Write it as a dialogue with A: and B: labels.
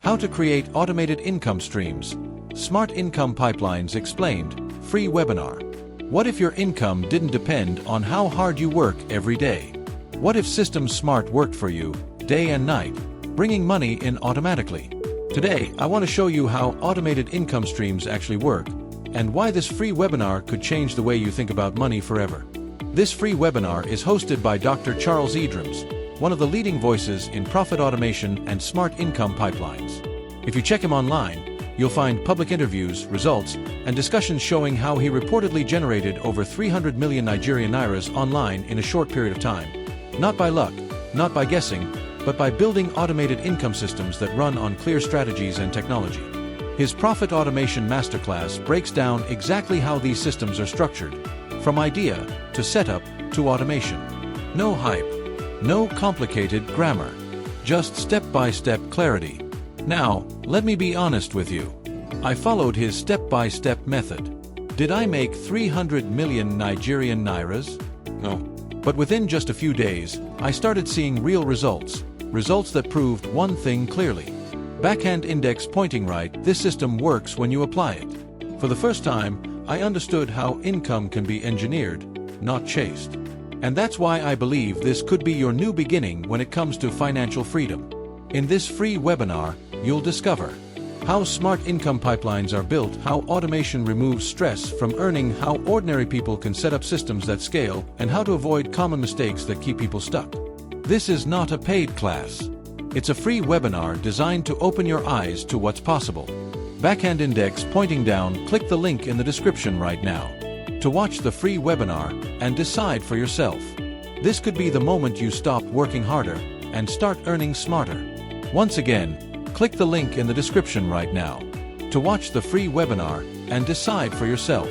A: How to create automated income streams. Smart income pipelines explained. Free webinar. What if your income didn't depend on how hard you work every day? What if Systems Smart worked for you, day and night, bringing money in automatically? Today, I want to show you how automated income streams actually work, and why this free webinar could change the way you think about money forever. This free webinar is hosted by Dr. Charles Edrams, one of the leading voices in profit automation and smart income pipelines. If you check him online, you'll find public interviews, results, and discussions showing how he reportedly generated over 300 million Nigerian nairas online in a short period of time. Not by luck, not by guessing, but by building automated income systems that run on clear strategies and technology. His Profit Automation Masterclass breaks down exactly how these systems are structured, from idea to setup to automation. No hype, no complicated grammar, just step-by-step clarity. Now, let me be honest with you. I followed his step-by-step method. Did I make 300 million Nigerian nairas? No. But within just a few days, I started seeing real results that proved one thing clearly. Backhand index pointing right, this system works when you apply it. For the first time, I understood how income can be engineered, not chased. And that's why I believe this could be your new beginning when it comes to financial freedom. In this free webinar, you'll discover how smart income pipelines are built, how automation removes stress from earning, how ordinary people can set up systems that scale, and how to avoid common mistakes that keep people stuck. This is not a paid class. It's a free webinar designed to open your eyes to what's possible. Backhand index pointing down, click the link in the description right now to watch the free webinar and decide for yourself. This could be the moment you stop working harder and start earning smarter. Once again, click the link in the description right now to watch the free webinar and decide for yourself.